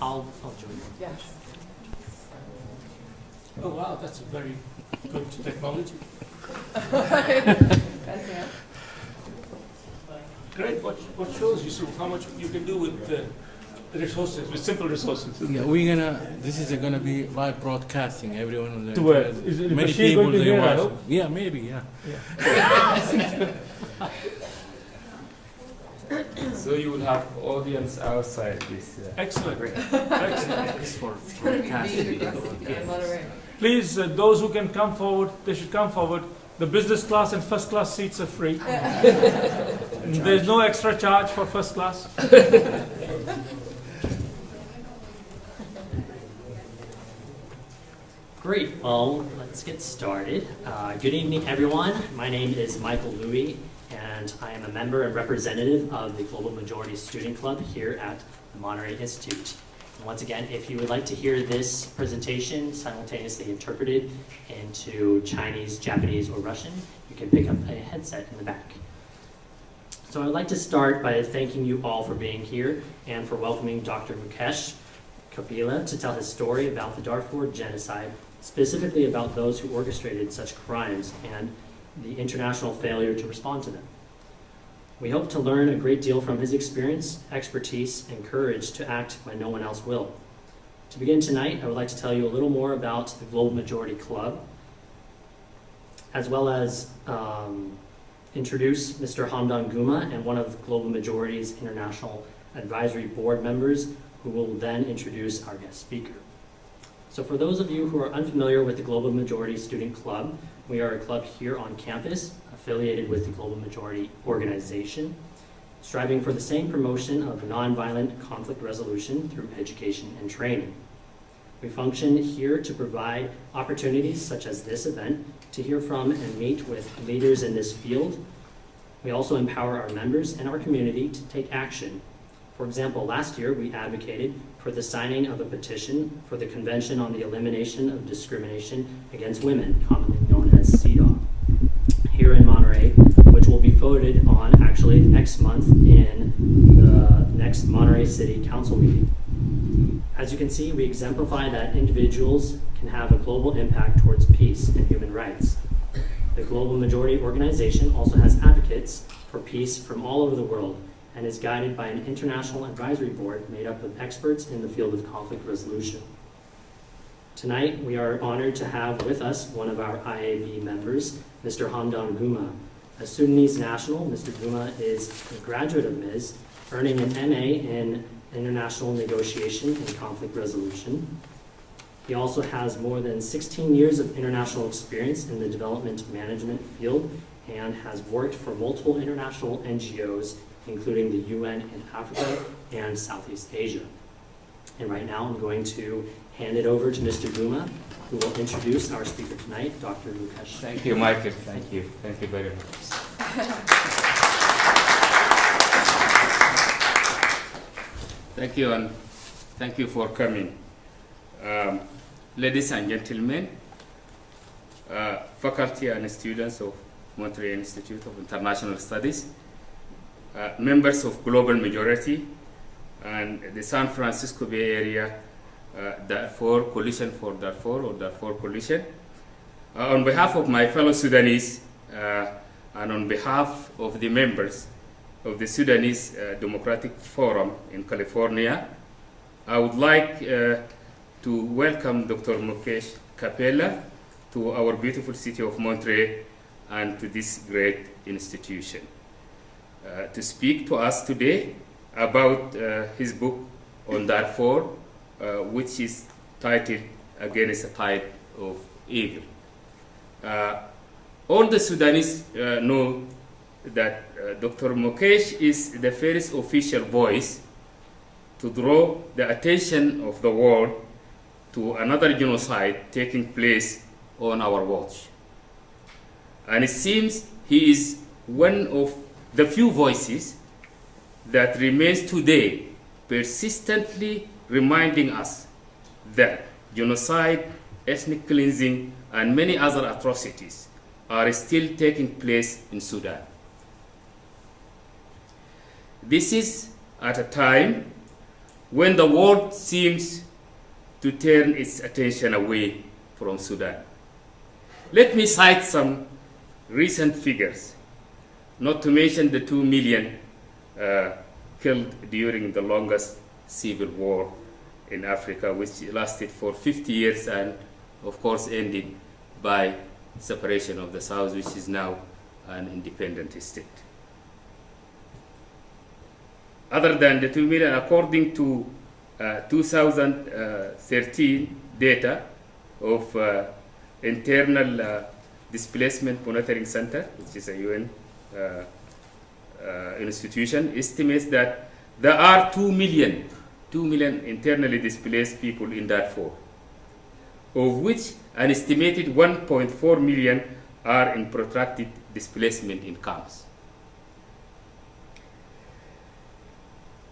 I'll join you. Yeah. Oh wow, that's a very good technology. Great. What shows you how much you can do with resources, with simple resources? Yeah, we're gonna. This is gonna be live broadcasting. Everyone. To where? Is it Many machine people going to they hear, I watch. hope? Yeah, maybe. Yeah. So you will have audience outside this. Excellent. Excellent. Excellent. For It's going to be broadcasting. big in Monterey. Please, those who can come forward, they should come forward. The business class and first class seats are free. There's no extra charge for first class. Great. Well, let's get started. Good evening, everyone. My name is Michael Louie, and I am a member and representative of the Global Majority Student Club here at the Monterey Institute. And once again, if you would like to hear this presentation simultaneously interpreted into Chinese, Japanese, or Russian, you can pick up a headset in the back. So I'd like to start by thanking you all for being here and for welcoming Dr. Mukesh Kapila to tell his story about the Darfur genocide, specifically about those who orchestrated such crimes and the international failure to respond to them. We hope to learn a great deal from his experience, expertise, and courage to act when no one else will. To begin tonight, I would like to tell you a little more about the Global Majority Club, as well as introduce Mr. Whamdaan Guma and one of Global Majority's International Advisory Board members, who will then introduce our guest speaker. So for those of you who are unfamiliar with the Global Majority Student Club, we are a club here on campus affiliated with the Global Majority organization, striving for the same promotion of nonviolent conflict resolution through education and training. We function here to provide opportunities such as this event to hear from and meet with leaders in this field. We also empower our members and our community to take action. For example, last year we advocated for the signing of a petition for the Convention on the Elimination of Discrimination Against Women, commonly known as CEDAW, here in Monterey, which will be voted on actually next month in the next Monterey City Council meeting. As you can see, we exemplify that individuals can have a global impact towards peace and human rights. The Global Majority organization also has advocates for peace from all over the world and is guided by an international advisory board made up of experts in the field of conflict resolution. Tonight, we are honored to have with us one of our IAB members, Mr. Whamdaan Guma. A Sudanese national, Mr. Guma is a graduate of MIS, earning an MA in International Negotiation and Conflict Resolution. He also has more than 16 years of international experience in the development management field and has worked for multiple international NGOs, including the UN in Africa and Southeast Asia. And right now I'm going to hand it over to Mr. Guma, who will introduce our speaker tonight, Dr. Mukesh. Thank you, Michael. Thank you. Thank you very much. Thank you, and thank you for coming. Ladies and gentlemen, faculty and students of Mونتري Institute of International Studies, members of Global Majority, and the San Francisco Bay Area Darfur Coalition for Darfur, or Darfur Coalition. On behalf of my fellow Sudanese and on behalf of the members of the Sudanese Democratic Forum in California, I would like to welcome Dr. Mukesh Kapila to our beautiful city of Mونتري and to this great institution to speak to us today about his book on Darfur, which is titled Against a Tide of Evil. All the Sudanese know that Dr. Mukesh is the first official voice to draw the attention of the world to another genocide taking place on our watch. And it seems he is one of the few voices that remains today persistently reminding us that genocide, ethnic cleansing, and many other atrocities are still taking place in Sudan. This is at a time when the world seems to turn its attention away from Sudan. Let me cite some recent figures, not to mention the 2 million killed during the longest civil war in Africa, which lasted for 50 years and, of course, ended by separation of the South, which is now an independent state. Other than the 2 million, according to 2013 data of Internal Displacement Monitoring Center, which is a UN institution, estimates that there are 2 million internally displaced people in Darfur, of which an estimated 1.4 million are in protracted displacement in camps.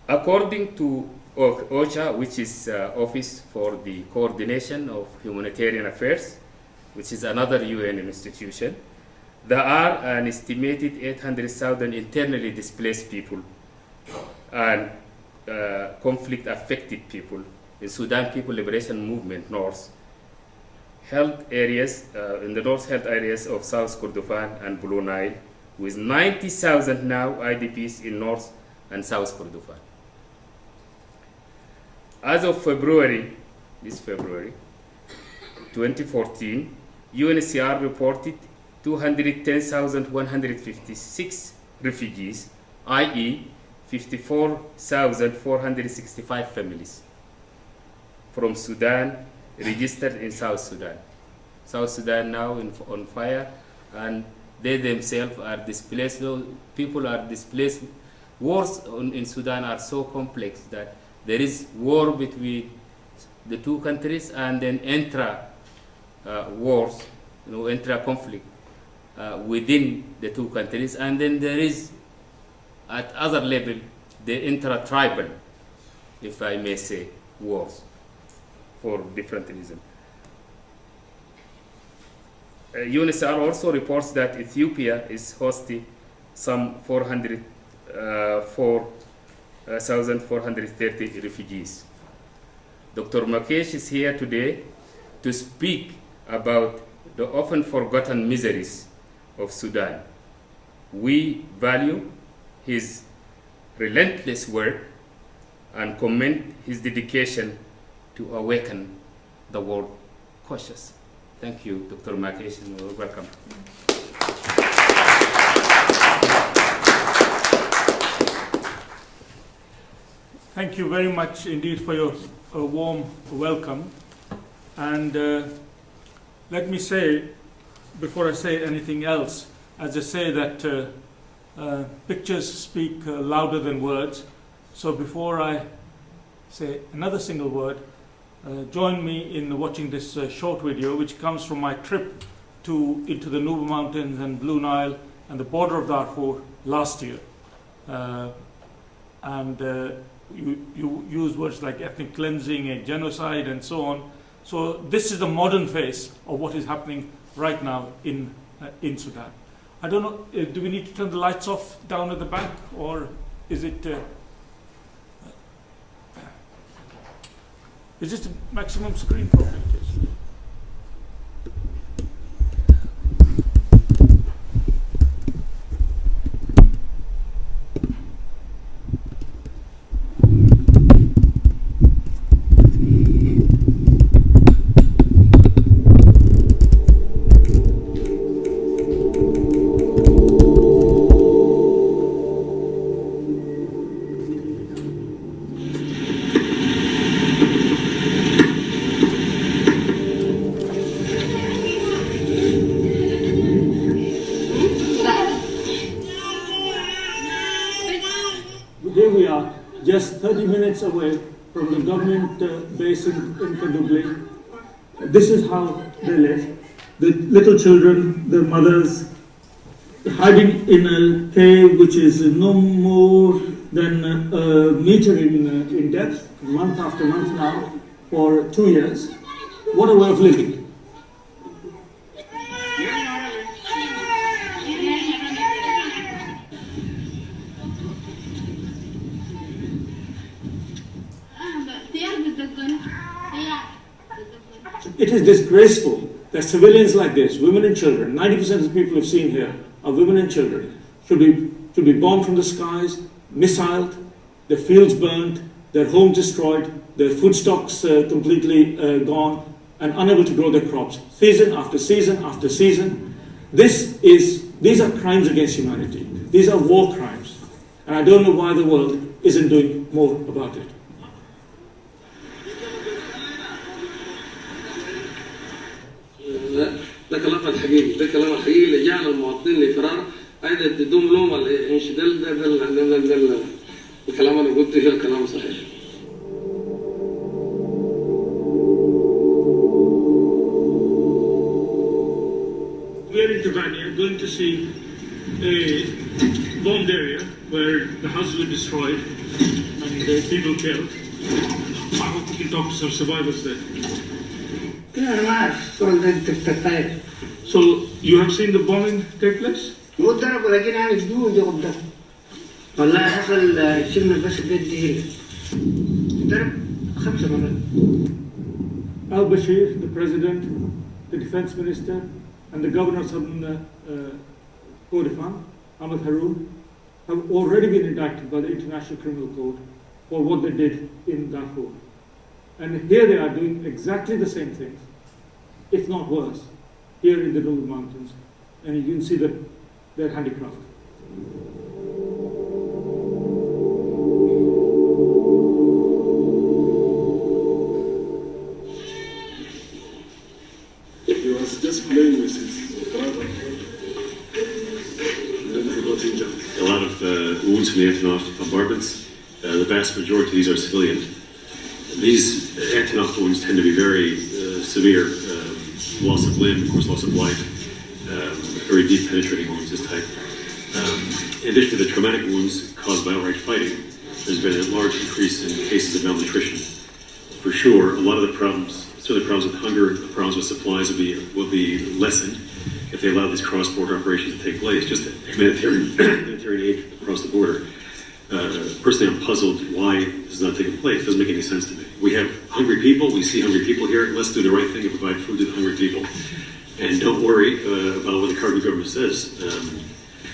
According to OCHA, which is Office for the Coordination of Humanitarian Affairs, which is another UN institution, there are an estimated 800,000 internally displaced people and conflict-affected people in Sudan People Liberation Movement North held areas, in the north held areas of South Kordofan and Blue Nile, with 90,000 now IDPs in North and South Kordofan. As of February 2014, UNHCR reported 210,156 refugees, i.e. 54,465 families from Sudan registered in South Sudan. South Sudan now on fire, and they themselves are displaced. People are displaced. Wars in Sudan are so complex that there is war between the two countries, and then wars, intra-conflict within the two countries, and then there is, at other level, the intra-tribal, if I may say, wars for different reasons. UNHCR also reports that Ethiopia is hosting some 4,430 refugees. Dr. Mukwesh is here today to speak about the often forgotten miseries of Sudan. We value his relentless work and commend his dedication to awaken the world conscious. Thank you, Dr. Mukwesh, and welcome. Thank you very much indeed for your warm welcome. And let me say, before I say anything else, as I say that pictures speak louder than words. So before I say another single word, join me in watching this short video, which comes from my trip into the Nuba Mountains and Blue Nile and the border of Darfur last year. You use words like ethnic cleansing and genocide and so on. So this is the modern face of what is happening right now in Sudan. I don't know, do we need to turn the lights off down at the back, or is it is this the maximum screen probably? Just 30 minutes away from the government base in Kadugli. This is how they live. The little children, their mothers, hiding in a cave which is no more than a meter in depth, month after month now, for 2 years. What a way of living. it is disgraceful that civilians like this, women and children, 90% of the people we've seen here are women and children, should be bombed from the skies, missiled, their fields burned, their homes destroyed, their food stocks completely gone, and unable to grow their crops, season after season after season. These are crimes against humanity. These are war crimes. And I don't know why the world isn't doing more about it. ده كلام الحقيقي، ده كلام الحقيقي اللي جعل المواطنين لفرار أيضا تدوم لهم الانشدال ده الكلام اللي قلته هي الكلام صحيح. We're in Tabania going to see a bombed area where the houses were destroyed and people killed. I hope we can talk to some survivors there. So you have seen the bombing take place? وضربوا لكن يعني بدون ضرب والله حصل شلنا بس بدي هنا ضرب 5 مرات. Al-Bashir, the president, the defense minister, and the governor of Southern Kordofan, Ahmed Haroun, have already been indicted by the International Criminal Court for what they did in Darfur. And here they are doing exactly the same things, if not worse, here in the Nuba Mountains. And you can see their handicraft. He was just playing with his brother. And then he got injured. A lot of wounds from the Antonov bombardments. The vast majority of these are civilian. These Antonov wounds tend to be very severe. Loss of limb, of course, loss of life. Very deep penetrating wounds, this type. In addition to the traumatic wounds caused by outright fighting, there's been a large increase in cases of malnutrition. For sure, a lot of the problems, certainly problems with hunger, the problems with supplies will be lessened if they allow these cross-border operations to take place. Just humanitarian aid across the border. Personally, I'm puzzled why this is not taking place. It doesn't make any sense to me. We have hungry people. We see hungry people here. Let's do the right thing and provide food to the hungry people. And don't worry about what the Khartoum government says.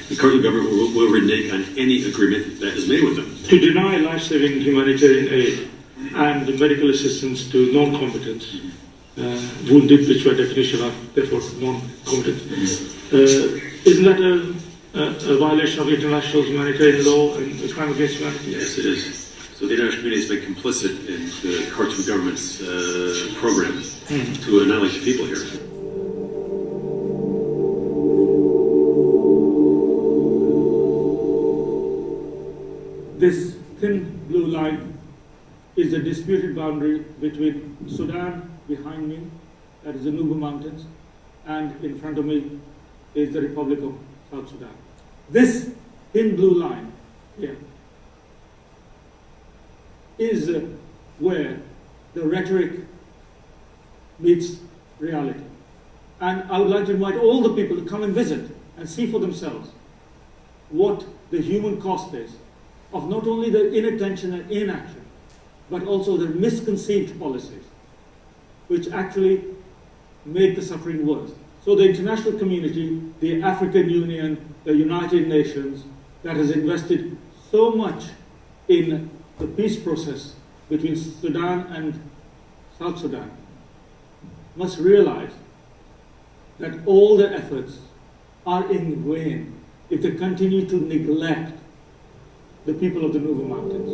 The Khartoum government will renege on any agreement that is made with them. To deny life-saving humanitarian aid and medical assistance to non-combatants, wounded, which by definition are therefore non-combatant, isn't that a violation of international humanitarian law and a crime against humanity? Yes, it is. So the international community has been complicit in the Khartoum government's program to annihilate the people here. This thin blue line is a disputed boundary between Sudan behind me, that is the Nuba Mountains, and in front of me is the Republic of South Sudan. This thin blue line here is where the rhetoric meets reality. And I would like to invite all the people to come and visit and see for themselves what the human cost is of not only their inattention and inaction, but also their misconceived policies, which actually make the suffering worse. So the international community, the African Union, the United Nations, that has invested so much in the peace process between Sudan and South Sudan, must realize that all their efforts are in vain if they continue to neglect the people of the Nuba Mountains.